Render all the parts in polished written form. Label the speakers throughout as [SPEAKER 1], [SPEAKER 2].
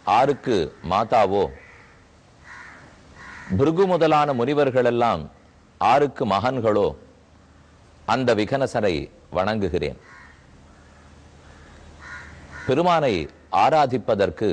[SPEAKER 1] ஆருக்கு மாதாவோ, பிருகு முதலான முனிவர்களெல்லாம் ஆருக்கு மகன்களோ, அந்த விகனசரை வணங்குகிறேன். பெருமானை ஆராதிப்பதற்கு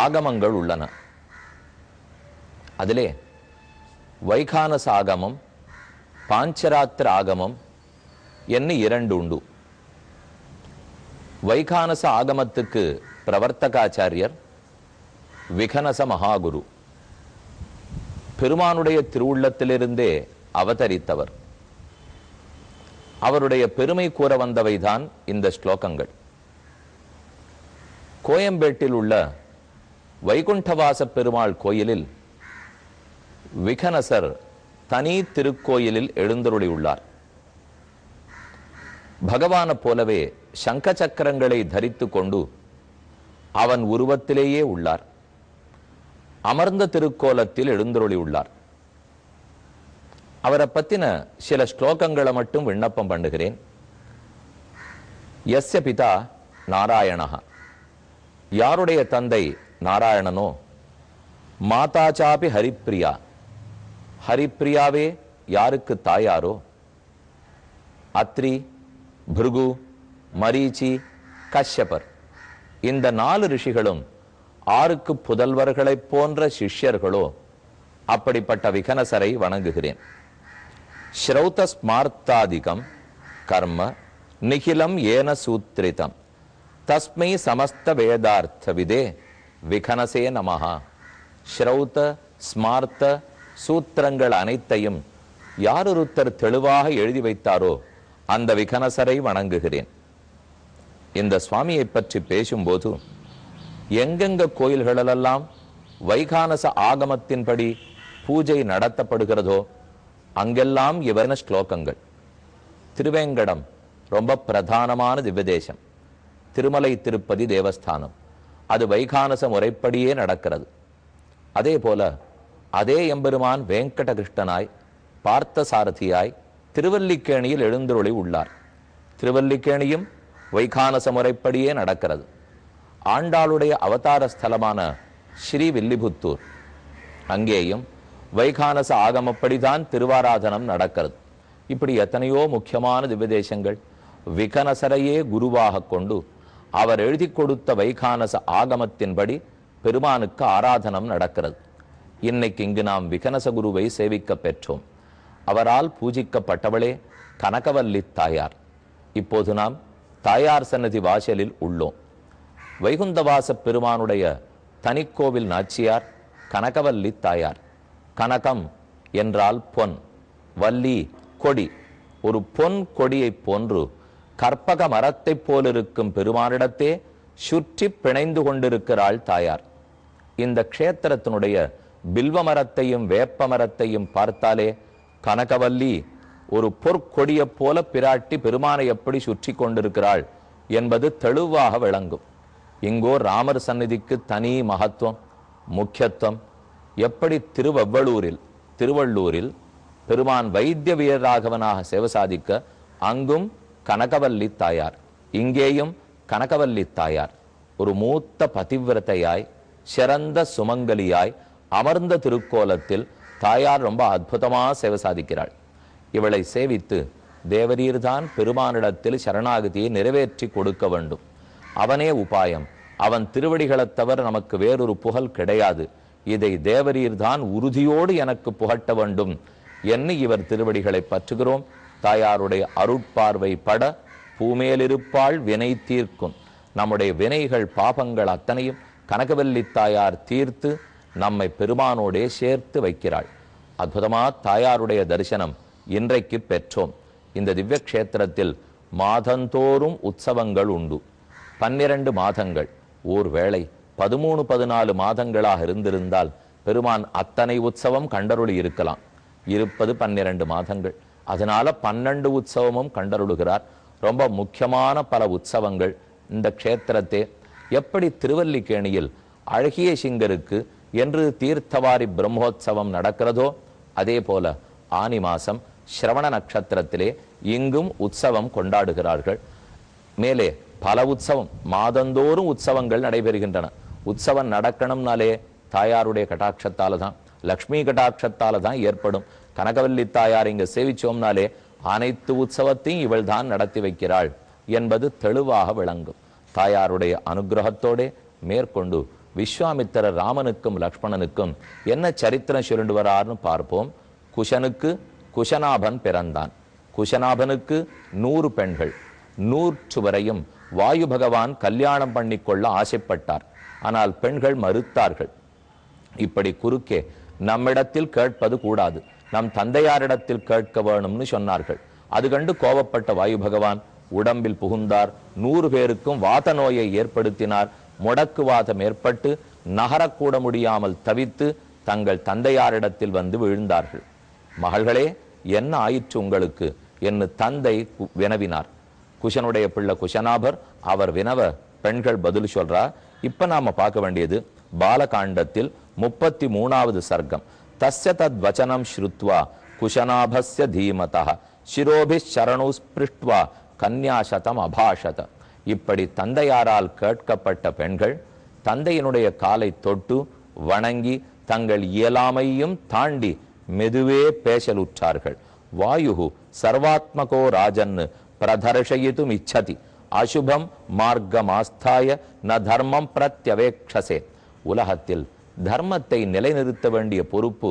[SPEAKER 1] ஆகமங்கள் உள்ளன. அதிலே வைகானச ஆகமம், பாஞ்சராத்திர ஆகமம் என்ன இரண்டு உண்டு. வைகானச ஆகமத்துக்கு பிரவர்த்தகாச்சாரியர் விகனச மகாகுரு, பெருமானுடைய திருவுள்ளத்திலிருந்தே அவதரித்தவர். அவருடைய பெருமை கூற வந்தவைதான் இந்த ஸ்லோகங்கள். கோயம்பேட்டில் உள்ள வைகுண்டவாச பெருமாள் கோயிலில் விகனசர் தனி திருக்கோயிலில் எழுந்தருளியுள்ளார். பகவான போலவே சங்க சக்கரங்களை தரித்து கொண்டு அவன் உருவத்திலேயே உள்ளார். அமர்ந்த திருக்கோலத்தில் எழுந்தருளியுள்ளார். அவரை பத்தின சில ஸ்லோகங்களை மட்டும் விண்ணப்பம் பண்ணுகிறேன். யஸ்ய பிதா நாராயணஹ, யாருடைய தந்தை நாராயணனோ, மாதாச்சாபி ஹரிப்பிரியா, ஹரிப்பிரியாவே யாருக்கு தாயாரோ, அத்ரி, பிருகு, மரீச்சி, கஷ்யபர் இந்த 4 ரிஷிகளும் ஆருக்கு புதல்வர்களைப் போன்ற சிஷ்யர்களோ, அப்படிப்பட்ட விகனசரை வணங்குகிறேன். ஸ்ரௌத ஸ்மார்த்தாதிகம் கர்ம நிகிலம் ஏன சூத்ரிதம் தஸ்மை சமஸ்த வேதார்த்த விதே விகனசே நமஹா. ஸ்ரௌத ஸ்மார்த்த சூத்திரங்கள் அனைத்தையும் யாரொருத்தர் தெளிவாக எழுதி வைத்தாரோ அந்த விகனசரை வணங்குகிறேன். இந்த சுவாமியை பற்றி பேசும்போது எங்கெங்க கோயில்களெல்லாம் வைகானச ஆகமத்தின்படி பூஜை நடத்தப்படுகிறதோ அங்கெல்லாம் இவன ஸ்லோகங்கள். திருவேங்கடம் ரொம்ப பிரதானமான திவ்யதேசம். திருமலை திருப்பதி தேவஸ்தானம் அது வைகானச முறைப்படியே நடக்கிறது. அதே போல அதே எம்பெருமான் வெங்கடகிருஷ்ணனாய் பார்த்த சாரதியாய் திருவல்லிக்கேணியில் எழுந்தருளி உள்ளார். திருவல்லிக்கேணியும் வைகானச முறைப்படியே நடக்கிறது. ஆண்டாளுடைய அவதார ஸ்தலமான ஸ்ரீவில்லிபுத்தூர், அங்கேயும் வைகானச ஆகமப்படிதான் திருவாராதனம் நடக்கிறது. இப்படி எத்தனையோ முக்கியமான திவ்யதேசங்கள் விகனசரையே குருவாக கொண்டு அவர் எழுதி கொடுத்த வைகானச ஆகமத்தின்படி பெருமானுக்கு ஆராதனம் நடக்கிறது. இன்னைக்கு இங்கு நாம் விகனச குருவை சேவிக்க பெற்றோம். அவரால் பூஜிக்கப்பட்டவளே கனகவல்லி தாயார். இப்போது நாம் தாயார் சன்னதி வாசலில் உள்ளோம். வைகுந்தவாச பெருமானுடைய தனிக்கோவில் நாச்சியார் கனகவல்லி தாயார். கனகம் என்றால் பொன், வல்லி கொடி. ஒரு பொன் கொடியை போன்று கற்பக மரத்தை போலிருக்கும் பெருமானிடத்தே சுற்றி பிணைந்து கொண்டிருக்கிறாள் தாயார். இந்த க்ஷேத்திரத்தினுடைய பில்வ மரத்தையும் வேப்ப மரத்தையும் பார்த்தாலே கனகவல்லி ஒரு பொற்கொடியை போல பிராட்டி பெருமானை எப்படி சுற்றி கொண்டிருக்கிறாள் என்பது தெளிவாக விளங்கும். இங்கோ ராமர் சந்நிதிக்கு தனி மகத்துவம், முக்கியத்துவம். எப்படி திருவள்ளூரில் பெருமான் வைத்திய வீரராகவனாக சேவை சாதிக்க அங்கும் கனகவல்லி தாயார், இங்கேயும் கனகவல்லி தாயார் ஒரு மூத்த பதிவிரதையாய் சிறந்த சுமங்கலியாய் அமர்ந்த திருக்கோலத்தில் தாயார் ரொம்ப அற்புதமாக சேவை சாதிக்கிறாள். இவளை சேவித்து தேவரீர்தான் பெருமானிடத்தில் சரணாகதியை நிறைவேற்றி கொடுக்க வேண்டும். அவனே உபாயம். அவன் திருவடிகளைத் தவிர நமக்கு வேறொரு புகழ் கிடையாது. இதை தேவரீர்தான் உறுதியோடு எனக்கு புகட்ட வேண்டும் என்று இவர் திருவடிகளை பற்றுகிறோம். தாயாருடைய அருட்பார்வை பட பூமேலிருப்பாள் வினை தீர்க்கும். நம்முடைய வினைகள் பாபங்கள் அத்தனையும் கனகவல்லி தாயார் தீர்த்து நம்மை பெருமானோடே சேர்த்து வைக்கிறாள். அற்புதமா தாயாருடைய தரிசனம் இன்றைக்கு பெற்றோம். இந்த திவ்ய கஷேத்திரத்தில் மாதந்தோறும் உற்சவங்கள் உண்டு. 12 மாதங்கள், ஓர் வேளை 13-14 மாதங்களாக இருந்திருந்தால் பெருமான் அத்தனை உற்சவம் கண்டருளி இருக்கலாம். இருப்பது 12 மாதங்கள். அதனால 12 உற்சவமும் கண்டருளுகிறார். ரொம்ப முக்கியமான பல உற்சவங்கள் இந்த க்ஷேத்திரத்தே. எப்படி திருவல்லிக்கேணியில் அழகிய சிங்கருக்கு என்று தீர்த்தவாரி பிரம்மோற்சவம் நடக்கிறதோ அதே போல ஆனி மாசம் ஸ்ரவண நட்சத்திரத்திலே இங்கும் உற்சவம் கொண்டாடுகிறார்கள். மேலே பல உற்சவம், மாதந்தோறும் உற்சவங்கள் நடைபெறுகின்றன. உற்சவம் நடக்கணும்னாலே தாயாருடைய கட்டாட்சத்தால தான், லக்ஷ்மி கட்டாட்சத்தால தான் ஏற்படும். கனகவல்லி தாயார் இங்க சேவிச்சோம்னாலே அனைத்து உற்சவத்தையும் இவள் தான் நடத்தி வைக்கிறாள் என்பது தெளிவாக விளங்கும். தாயாருடைய அனுகிரகத்தோட மேற்கொண்டு விஸ்வாமித்திரர் ராமனுக்கும் லக்ஷ்மணனுக்கும் என்ன சரித்திரம் சொல்லிட்டு வரார்னு பார்ப்போம். குஷனுக்கு குஷனாபன் பிறந்தான். குஷனாபனுக்கு 100 பெண்கள். 100 வரையும் வாயு பகவான் கல்யாணம் பண்ணிக்கொள்ள ஆசைப்பட்டார். ஆனால் பெண்கள் மறுத்தார்கள். இப்படி குறுக்கே நம்மிடத்தில் கேட்பது கூடாது, நம் தந்தையாரிடத்தில் கேட்க வேணும்னு சொன்னார்கள். அது கண்டு கோபப்பட்ட வாயு பகவான் உடம்பில் புகுந்தார். 100 பேருக்கும் வாத நோயை ஏற்படுத்தினார். முடக்குவாதம் ஏற்பட்டு நகரக்கூட முடியாமல் தவித்து தங்கள் தந்தையாரிடத்தில் வந்து விழுந்தார்கள். மகள்களே, என்ன ஆயிற்று உங்களுக்கு என்று தந்தை வினவினார். குஷனுடைய பிள்ளை குஷனாபர் அவர் வினவ பெண்கள் பதில் சொல்றா. இப்ப நாம பார்க்க வேண்டியது பாலகாண்டத்தில் 33வது சர்க்கம். தஸ்ய தத் வச்சனம் ஸ்ருத்வா குஷனாபஸ்ய தீமதா சிரோபி சரணு ஸ்பிருஷ்ட்வா கன்யாசதம் அபாஷத. இப்படி தந்தையாரால் கேட்கப்பட்ட பெண்கள் தந்தையினுடைய காலை தொட்டு வணங்கி தங்கள் இயலாமையும் தாண்டி மெதுவே பேசலுற்றார்கள். வாயு சர்வாத்மகோ ராஜன் பிரதர்ஷயித்தும் இச்சதி அசுபம் மார்க்கமாஸ்தாய ந தர்மம் பிரத்யவேக்ஷசே. உலகத்தில் தர்மத்தை நிலைநிறுத்த வேண்டிய பொறுப்பு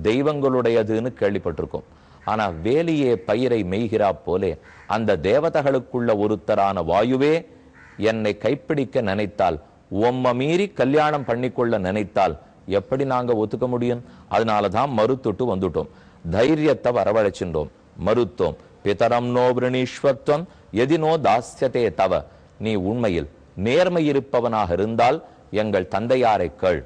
[SPEAKER 1] தெய்வங்களுடையதுன்னு கேள்விப்பட்டிருக்கோம். ஆனா வேலியே பயிரை மெய்கிறா போலே அந்த தேவதைகளுக்குள்ள ஒருத்தரான வாயுவே என்னை கைப்பிடிக்க நினைத்தால், உம்ம மீறி கல்யாணம் பண்ணிக்கொள்ள நினைத்தால் எப்படி நாங்க ஒத்துக்க முடியும்? அதனாலதான் மறுத்துட்டு வந்துட்டோம். தைரியத்தை வரவழைச்சின்றோம், மறுத்தோம். பிதரம் நோ விரணீஸ்வத்வம் எதினோ தாஸ்யதே தவ. நீ உண்மையில் நேர்மை இருப்பவனாக இருந்தால் எங்கள் தந்தையாரை கேள்.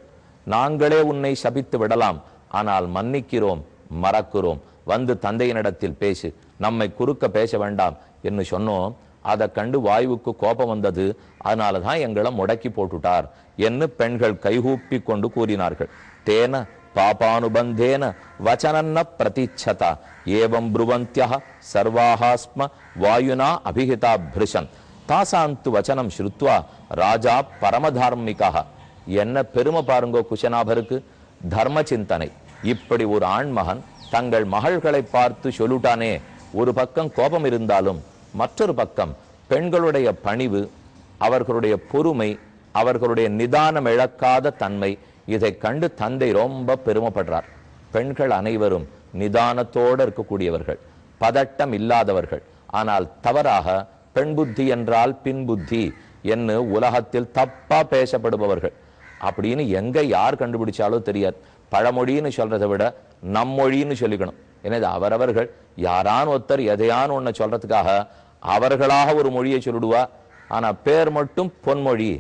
[SPEAKER 1] நாங்களே உன்னை சபித்து விடலாம், ஆனால் மன்னிக்கிறோம், மறக்கிறோம். வந்து தந்தையினிடத்தில் பேசு, நம்மை குறுக்க பேச வேண்டாம் என்று சொன்னோம். அதை கண்டு வாயுவுக்கு கோபம் வந்தது. அதனால தான் எங்களை முடக்கி போட்டுட்டார் என்று பெண்கள் கைகூப்பி கொண்டு கூறினார்கள். தேன பாபானுபந்தேன வச்சனன்ன பிரதிச்சதா ஏவம் ப்ருவந்தியா சர்வாஹாஸ்ம வாயுனா அபிஹிதா பிருஷன் தாசாந்து வச்சனம் ஸ்ருத்வா ராஜா பரமதார்மிகா. என்ன பெருமை பாருங்கோ குஷனாபருக்கு, தர்ம சிந்தனை. இப்படி ஒரு ஆண்மகன் தங்கள் மகள்களை பார்த்து சொல்லுட்டானே. ஒரு பக்கம் கோபம் இருந்தாலும் மற்றொரு பக்கம் பெண்களுடைய பணிவு, அவர்களுடைய பொறுமை, அவர்களுடைய நிதானம் இழக்காத தன்மை, இதை கண்டு தந்தை ரொம்ப பெருமைப்படுறார். பெண்கள் அனைவரும் நிதானத்தோடு இருக்கக்கூடியவர்கள், பதட்டம் இல்லாதவர்கள். ஆனால் தவறாக பெண் புத்தி என்றால் பின் புத்தி என்று உலகத்தில் தப்பா பேசப்படுபவர்கள் அப்படின்னு எங்க யார் கண்டுபிடிச்சாலோ தெரியாது. பழமொழின்னு சொல்றதை விட நம்மொழின்னு சொல்லிக்கணும். எனவே அவரவர்கள் யாரான் ஒருத்தர் எதையான்னு ஒன்ன சொல்றதுக்காக அவர்களாக ஒரு மொழியை சொல்லிடுவா. ஆனா பேர் மட்டும் பொன்மொழி,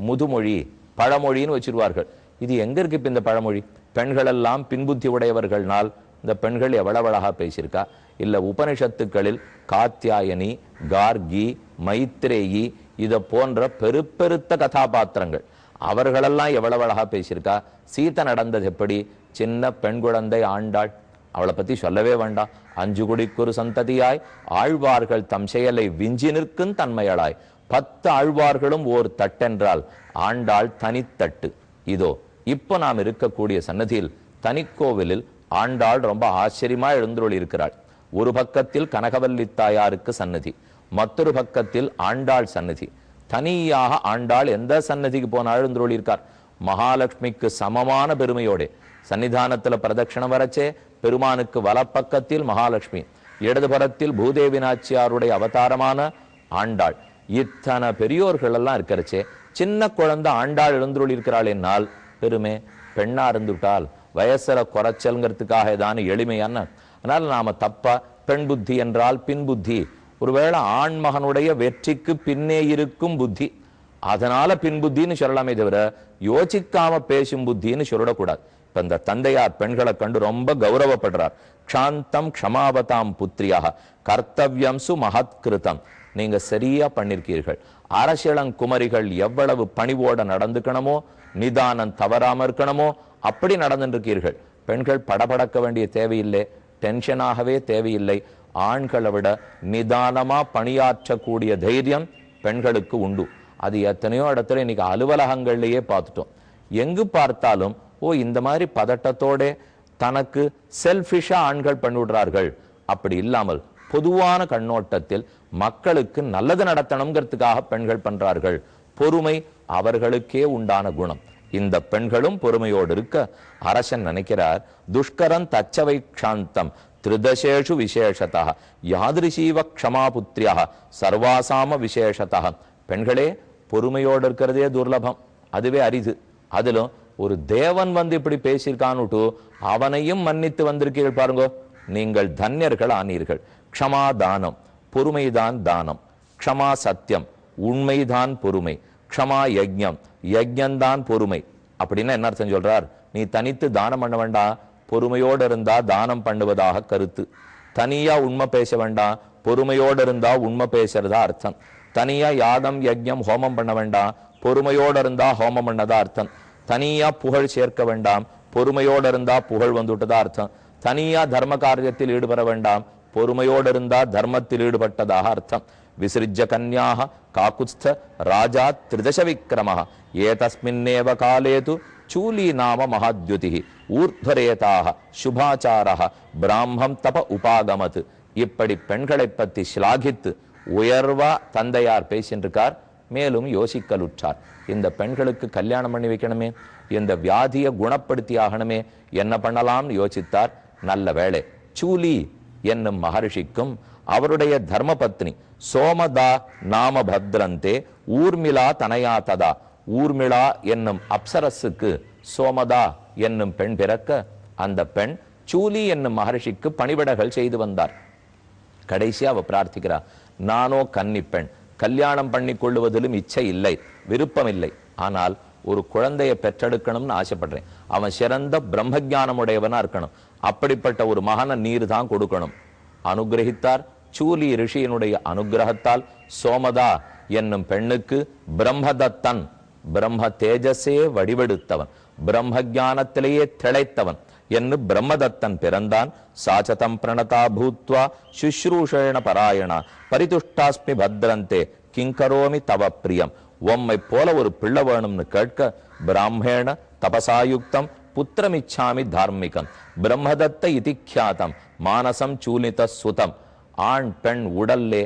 [SPEAKER 1] முதுமொழி, பழமொழின்னு வச்சிருவார்கள். இது எங்க இருக்கு இப்ப இந்த பழமொழி? பெண்கள் எல்லாம் பின்புத்தி உடையவர்கள்னால் இந்த பெண்கள் எவ்வளவு அழகா பேசியிருக்கா. இல்ல உபனிஷத்துக்களில் காத்தியாயனி, கார்கி, மைத்ரேயி இத போன்ற பெருத்த கதாபாத்திரங்கள், அவர்களெல்லாம் எவ்வளவு அழகா பேசியிருக்கா. சீதை நடந்தது எப்படி? சின்ன பெண் குழந்தை ஆண்டாள், அவளை பத்தி சொல்லவே வேண்டாம். 5 குடிக்கொரு சந்ததியாய் ஆழ்வார்கள் தம் செயலை விஞ்சி நிற்கும் தன்மையளாய் 10 ஆழ்வார்களும் ஓர் தட்டென்றால் ஆண்டாள் தனித்தட்டு. இதோ இப்போ நாம் இருக்கக்கூடிய சன்னதியில் தனிக்கோவிலில் ஆண்டாள் ரொம்ப ஆச்சரியமா எழுந்தருளி இருக்கிறாள். ஒரு பக்கத்தில் கனகவல்லி தாயாருக்கு சன்னதி, மற்றொரு பக்கத்தில் ஆண்டாள் சன்னதி. தனியாக ஆண்டாள் எந்த சன்னதிக்கு போன எழுந்தருளி இருக்கார். மகாலட்சுமிக்கு சமமான பெருமையோட சன்னிதானத்துல பிரதட்சணம் வரச்சே பெருமானுக்கு வலப்பக்கத்தில் மகாலட்சுமி, இடதுபுறத்தில் பூதேவி நாச்சியாருடைய அவதாரமான ஆண்டாள். இத்தனை பெரியோர்கள் எல்லாம் இருக்கிறச்சே சின்ன குழந்தை ஆண்டாள் எழுந்தருளி இருக்கிறாள் என்னால் பெருமை. பெண்ணா இருந்துவிட்டால் வயசுல குறைச்சல்ங்கிறதுக்காக ஏதான எளிமையான. அதனால நாம தப்பா பெண் புத்தி என்றால் பின் புத்தி, ஒருவேளை ஆண்மகனுடைய வெற்றிக்கு பின்னே இருக்கும் புத்தி, அதனால பின் புத்தின்னு சொல்லலாமே தவிர யோசிக்காம பேசும் புத்தின்னு சொல்லிடக்கூடாது. இப்ப இந்த தந்தையார் பெண்களை கண்டு ரொம்ப கௌரவப்படுறார். க்ஷாந்தம் க்ஷமாவதாம் புத்திரியாக கர்த்தவியம் சு மகத்கிருதம். நீங்க சரியா பண்ணிருக்கீர்கள். அரசியலங்குமரிகள் எவ்வளவு பணிவோட நடந்துக்கணுமோ, நிதானம் தவறாம இருக்கணுமோ அப்படி நடந்துருக்கீர்கள். பெண்கள் படபடக்க வேண்டிய தேவையில்லை, டென்ஷனாகவே தேவையில்லை. ஆண்களை விட நிதானமா பணியாற்றக்கூடிய தைரியம் பெண்களுக்கு உண்டு. அது எத்தனையோ இடத்துல இன்னைக்கு அலுவலகங்கள்லயே பார்த்துட்டோம். எங்கு பார்த்தாலும் இந்த மாதிரி பதட்டத்தோட தனக்கு செல்ஃபிஷா ஆண்கள் பண்ணிவிடுறார்கள். அப்படி இல்லாமல் பொதுவான கண்ணோட்டத்தில் மக்களுக்கு நல்லது நடத்தணுங்கிறதுக்காக பெண்கள் பண்றார்கள். பொறுமை அவர்களுக்கே உண்டான குணம். இந்த பெண்களும் பொறுமையோடு இருக்க அரசன் நினைக்கிறார், துஷ்கரம் தச்சவை க்ஷாந்தம் திரிதசேஷு விசேஷதா யாதிருஷீவ க்ஷமாபுத்ரியா சர்வாசாம விசேஷதா. பெண்களே, பொறுமையோடு இருக்கிறதே துர்லபம், அதுவே அரிது. அதிலும் ஒரு தேவன் வந்து இப்படி பேசியிருக்கான்னுட்டு அவனையும் மன்னித்து வந்திருக்கீர்கள் பாருங்க, நீங்கள் தன்யர்கள் ஆனீர்கள். க்ஷமா தானம், பொறுமைதான் தானம். க்ஷமா சத்தியம், உண்மைதான் பொறுமை. க்ஷமா யஜ்ஞம், யஜ்ஞந்தான் பொறுமை. அப்படின்னா என்ன அர்த்தம் சொல்றார்? நீ தனித்து தானம் பண்ண வேண்டாம், பொறுமையோடு இருந்தா தானம் பண்ணுவதாக கருத்து. தனியா உண்மை பேச வேண்டாம், பொறுமையோடு இருந்தா உண்மை பேசுறதா அர்த்தம். தனியா யாகம் யஜ்ஞம் ஹோமம் பண்ண வேண்டாம், பொறுமையோடு இருந்தா ஹோமம் பண்ணதா அர்த்தம். தனியா புகழ் சேர்க்க வேண்டாம், பொறுமையோடு இருந்தா புகழ் வந்துட்டதா அர்த்தம். தனியா தர்ம காரியத்தில் ஈடுபட வேண்டாம், பொறுமையோடு இருந்தா தர்மத்தில் ஈடுபட்டதாக அர்த்தம். விசிறிஜ கன்யாக காக்குஸ்த ராஜா திரிதச விக்ரம ஏதஸ்மின்னேவ காலேது சூலி நாம மகாத்யுதி ஊர்த்வரேதாக சுபாச்சாரா பிராமம் தப உபாகமது. இப்படி பெண்களை பற்றி சிலாகித்து உயர்வா தந்தையார் பேசின்றிருக்கார். மேலும் யோசிக்கலுற்றார், இந்த பெண்களுக்கு கல்யாணம் பண்ணி வைக்கணுமே, இந்த வியாதியை குணப்படுத்தி ஆகணுமே, என்ன பண்ணலாம்னு யோசித்தார். நல்ல வேளை சூலி என்னும் மகர்ஷிக்கும் அவருடைய தர்மபத்னி சோமதா நாம பத்ரந்தே ஊர்மிளா தனயா ததா, ஊர்மிளா என்னும் அப்சரஸுக்கு சோமதா என்னும் பெண் பிறக்க அந்த பெண் சூலி என்னும் மகர்ஷிக்கு பணிவிடைகள் செய்து வந்தார். கடைசியா அவ பிரார்த்திக்கிறார், நானோ கன்னிப்பெண், கல்யாணம் பண்ணி கொள்ளுவதிலும் இச்சை இல்லை, விருப்பம் இல்லை. ஆனால் ஒரு குழந்தையை பெற்றெடுக்கணும்னு ஆசைப்படுறேன். அவன் சிறந்த பிரம்மஜானம் உடையவனா இருக்கணும். அப்படிப்பட்ட ஒரு மகனை நீர் தான் கொடுக்கணும். அனுகிரகித்தார். சூலி ரிஷியினுடைய அனுகிரகத்தால் சோமதா என்னும் பெண்ணுக்கு பிரம்மதத்தன், பிரம்ம தேஜஸே வடிவெடுத்தவன், பிரம்மஜானத்திலேயே திளைத்தவன் என்று பிரம்மதத்தன் பிறந்தான். சாச்சதம் பிரணதா பூத்வா சுஷ்ரூஷேண பராயணா பரிதுஷ்டாஸ்மி பத்ரந்தே கிங்கரோமி தவ பிரியம். உம்மை போல ஒரு பிள்ளை வேணும்னு கேட்க பிராமேண தபசாயுக்தம் புத்திரமிச்சாமி தார்மிகம் பிரம்மதத்த இதிக்யாதம் மானசம் சூலித சுதம். ஆண் பெண் உடல்லே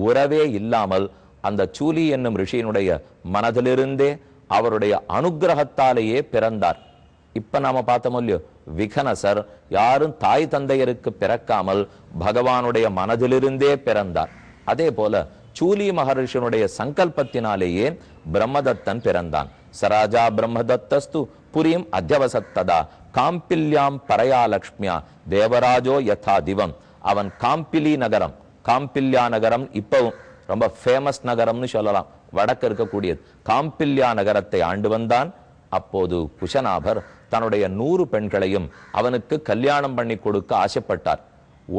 [SPEAKER 1] உறவே இல்லாமல் அந்த சூலி என்னும் ரிஷியினுடைய மனதிலிருந்தே அவருடைய அனுகிரகத்தாலேயே பிறந்தார். இப்ப நாம பார்த்தோம் இல்லையோ, விகனசர் யாரும் தாய் தந்தையருக்கு பிறக்காமல் பகவானுடைய மனதிலிருந்தே பிறந்தார். அதே போல சூலி மகர்ஷியினுடைய சங்கல்பத்தினாலேயே பிரம்மதத்தன் பிறந்தான். சராஜா பிரம்மதத்தஸ்து புரியும் அத்தியவசத்ததா காம்பில்யாம் பரயா லக்ஷ்மியா தேவராஜோ யதா திவம். அவன் காம்பிலி நகரம், காம்பில்யா நகரம் இப்பவும் ரொம்ப ஃபேமஸ் நகரம்னு சொல்லலாம், வடக்கு இருக்கக்கூடியது. காம்பில்யா நகரத்தை ஆண்டு வந்தான். அப்போது குஷநாபர் தன்னுடைய 100 பெண்களையும் அவனுக்கு கல்யாணம் பண்ணி கொடுக்க ஆசைப்பட்டார்.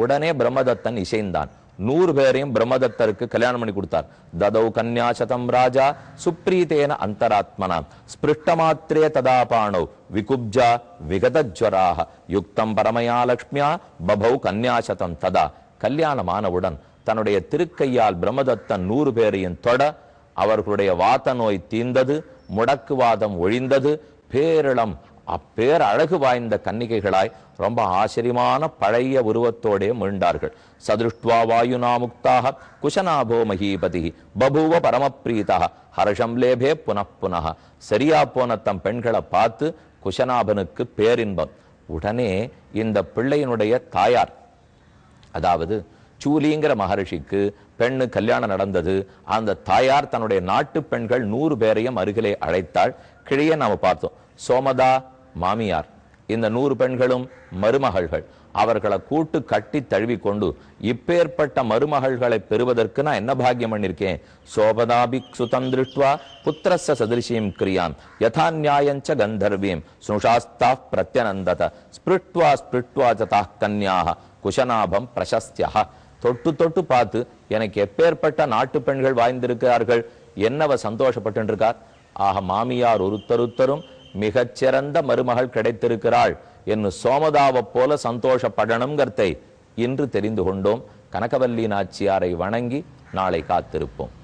[SPEAKER 1] உடனே பிரம்மதத்தன் இசைந்தான். 100 பேரையும் பிரம்மதத்தருக்கு கல்யாணம் பண்ணி கொடுத்தார். ததௌ கன்யாசதம் ராஜா சுப்ரீதேன அந்தராத்மனா ஸ்பிருஷ்டமாத்திரே ததாபாணோ விகுப்ஜா விகதஜ்வராக யுக்தம் பரமயா லக்ஷ்மியா பபௌ கன்யாசதம் ததா. கல்யாணமானவுடன் தன்னுடைய திருக்கையால் பிரம்மதத்தன் 100 பேரையும் தொட அவர்களுடைய வாத நோய் தீர்ந்தது, முடக்குவாதம் ஒழிந்தது. பேரிளம் அப்பேர் அழகு வாய்ந்த கன்னிகைகளாய் ரொம்ப ஆச்சரியமான பழைய உருவத்தோடே மீண்டார்கள். சதுஷ்டுவா வாயுனா முக்தாக குஷநாபோ மகீபதி பபூவ பரமப்ரீதா ஹர்ஷம் லேபே புனப்புனः. சரியா போன தம் பெண்களை பார்த்து குஷநாபனுக்கு பேரின்பம். உடனே இந்த பிள்ளையினுடைய தாயார், அதாவது சூலிங்கிற மகர்ஷிக்கு பெண்ணு கல்யாணம் நடந்தது. அந்த தாயார் தன்னுடைய நாட்டு பெண்கள் 100 பேரையும் அருகிலே அழைத்தாள். கிழியே நாம பார்த்தோம், சோமதா மாமியார், இந்த 100 பெண்களும் மருமகள்கள். அவர்களை கூட்டு கட்டி தழுவி கொண்டு இப்பேற்பட்ட மருமகள்களை பெறுவதற்கு நான் என்ன பாக்கியம் பண்ணிருக்கேன். சோபதாபி சுதந்திருஷ்டுவா புத்திரஸ்ய சதிருஷீம் கிரியாம் யதா நியாயஞ்ச கந்தர்வீம் சுனுஷாஸ்தா பிரத்யனந்தத ஸ்பிருட்வா ஸ்பிருட்வா ஜதா கன்யாக குஷநாபம் பிரசஸ்தியா. தொட்டு தொட்டு பார்த்து எனக்கு எப்பேற்பட்ட நாட்டு பெண்கள் வாய்ந்திருக்கிறார்கள், என்னவ சந்தோஷப்பட்டு இருக்கார். ஆக மாமியார் ஒருத்தருத்தரும் மிகச்சிறந்த மருமகள் கிடைத்திருக்கிறாள் என்று சோமதாவை போல சந்தோஷப்படணுங்கிறதை இன்று தெரிந்து கொண்டோம். கனகவல்லி நாச்சியாரை வணங்கி நாளை காத்திருப்போம்.